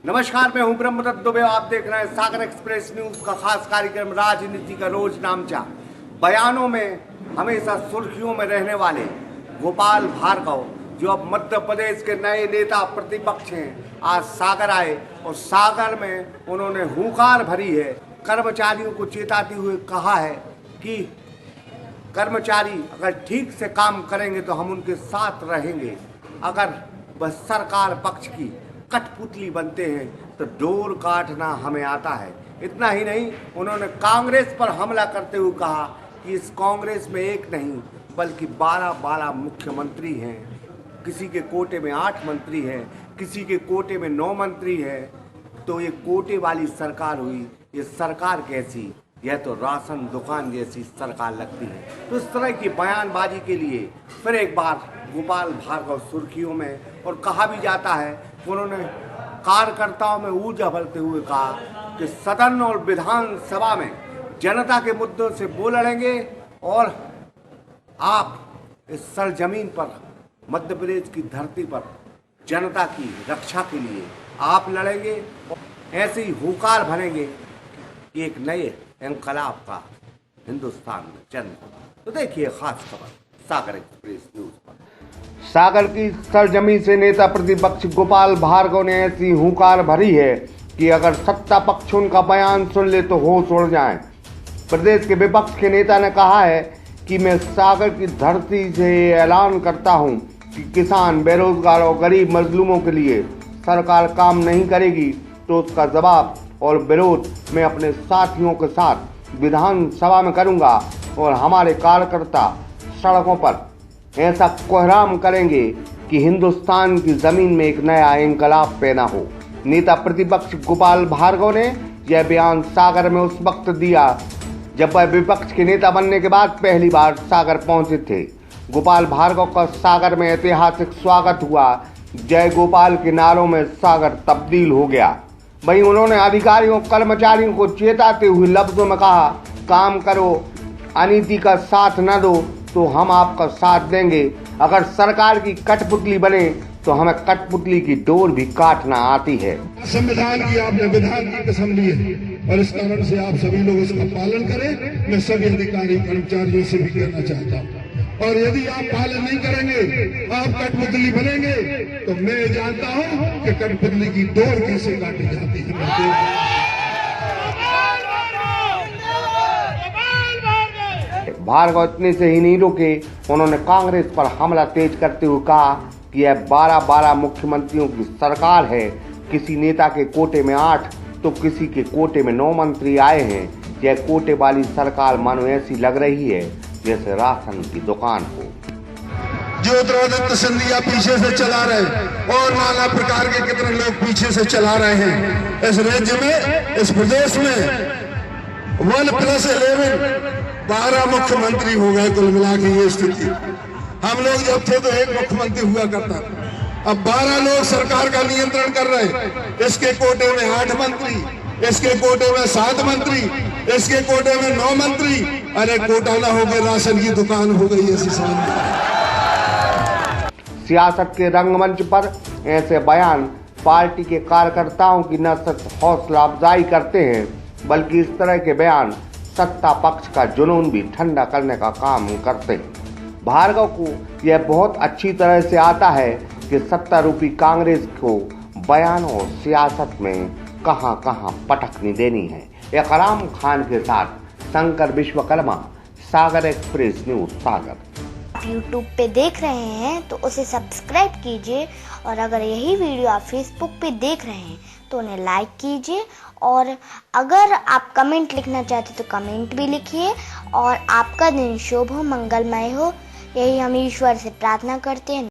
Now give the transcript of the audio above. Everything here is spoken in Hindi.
नमस्कार, मैं हूं ब्रह्मदत्त दुबे। आप देख रहे हैं सागर एक्सप्रेस न्यूज का खास कार्यक्रम राजनीति का रोज नामचा। बयानों में हमेशा सुर्खियों में रहने वाले गोपाल भार्गव, जो अब मध्य प्रदेश के नए नेता प्रतिपक्ष हैं, आज सागर आए और सागर में उन्होंने हुंकार भरी है। कर्मचारियों को चेताते हुए कहा है कि कर्मचारी अगर ठीक से काम करेंगे तो हम उनके साथ रहेंगे, अगर वह सरकार पक्ष की कठपुतली बनते हैं तो डोर काटना हमें आता है। इतना ही नहीं, उन्होंने कांग्रेस पर हमला करते हुए कहा कि इस कांग्रेस में एक नहीं बल्कि 12 मुख्यमंत्री हैं, किसी के कोटे में 8 मंत्री हैं, किसी के कोटे में 9 मंत्री हैं। तो ये कोटे वाली सरकार हुई, ये सरकार कैसी? यह तो राशन दुकान जैसी सरकार लगती है। तो इस तरह की बयानबाजी के लिए फिर एक बार गोपाल भार्गव सुर्खियों में, और कहा भी जाता है कि उन्होंने कार्यकर्ताओं में ऊर्जा भरते हुए कहा कि सदन और विधानसभा में जनता के मुद्दों से वो लड़ेंगे और आप इस सरजमीन पर, मध्य प्रदेश की धरती पर जनता की रक्षा के लिए आप लड़ेंगे और ऐसे ही हुंकार भरेंगे कि एक नए इंकलाब का हिंदुस्तान में जन्म होगा। तो देखिए खास खबर सागर एक्सप्रेस न्यूज पर। सागर की सरजमीन से नेता प्रतिपक्ष गोपाल भार्गव ने ऐसी हुंकार भरी है कि अगर सत्ता पक्ष उनका बयान सुन ले तो होश उड़ जाएं। प्रदेश के विपक्ष के नेता ने कहा है कि मैं सागर की धरती से ऐलान करता हूं कि किसान, बेरोजगार और गरीब मजलूमों के लिए सरकार काम नहीं करेगी तो उसका जवाब और विरोध मैं अपने साथियों के साथ विधानसभा में करूंगा और हमारे कार्यकर्ता सड़कों पर ऐसा कोहराम करेंगे कि हिंदुस्तान की जमीन में एक नया इंकलाब पैदा हो। नेता प्रतिपक्ष गोपाल भार्गव ने यह बयान सागर में उस वक्त दिया जब वह विपक्ष के नेता बनने के बाद पहली बार सागर पहुंचे थे। गोपाल भार्गव का सागर में ऐतिहासिक स्वागत हुआ। जय गोपाल के नारों में सागर तब्दील हो गया। वहीं उन्होंने अधिकारियों कर्मचारियों को चेताते हुए लफ्जों में कहा, काम करो, अनीति का साथ न दो तो हम आपका साथ देंगे। अगर सरकार की कठपुतली बने तो हमें कठपुतली की डोर भी काटना आती है। संविधान की आपने विधान की कसम ली है और इस कारण से आप सभी लोग इसका पालन करें। मैं सभी अधिकारी कर्मचारियों से भी कहना चाहता हूँ, और यदि आप पालन नहीं करेंगे, आप कठपुतली बनेंगे, तो मैं जानता हूँ कि कठपुतली की डोर कैसे काटी जाती है। भार्गव इतने से ही नहीं रुके, उन्होंने कांग्रेस पर हमला तेज करते हुए कहा कि यह 12 मुख्यमंत्रियों की सरकार है। किसी नेता के कोटे में 8 तो किसी के कोटे में 9 मंत्री आए हैं। यह कोटे वाली सरकार मानो ऐसी लग रही है जैसे राशन की दुकान हो। ज्योतिरादित्य सिंधिया पीछे से चला रहे और नाना प्रकार के कितने लोग पीछे से चला रहे हैं। इस राज्य में, इस प्रदेश में 1+11 12 मुख्यमंत्री हो गए कुल मिला के। ये स्थिति, हम लोग जब थे तो 1 मुख्यमंत्री हुआ करता, अब 12 लोग सरकार का नियंत्रण कर रहे हैं। इसके कोटे में 8 मंत्री, इसके कोटे में 7 मंत्री, इसके कोटे में 9 मंत्री। अरे कोटा ना हो गए, राशन की दुकान हो गई। ऐसी सियासत के रंगमंच पर ऐसे बयान पार्टी के कार्यकर्ताओं की न सिर्फ हौसला अफजाई करते हैं बल्कि इस तरह के बयान सत्ता पक्ष का जुनून भी ठंडा करने का काम करते हैं। भार्गव को यह बहुत अच्छी तरह से आता है कि सत्ता रूपी कांग्रेस को बयान और सियासत में कहां कहां पटकनी देनी है। इकराम खान के साथ शंकर विश्वकर्मा, सागर एक्सप्रेस न्यूज सागर। YouTube पे देख रहे हैं तो उसे सब्सक्राइब कीजिए, और अगर यही वीडियो आप Facebook पे देख रहे हैं तो उन्हें लाइक कीजिए, और अगर आप कमेंट लिखना चाहते तो कमेंट भी लिखिए। और आपका दिन शुभ हो, मंगलमय हो, यही हम ईश्वर से प्रार्थना करते हैं।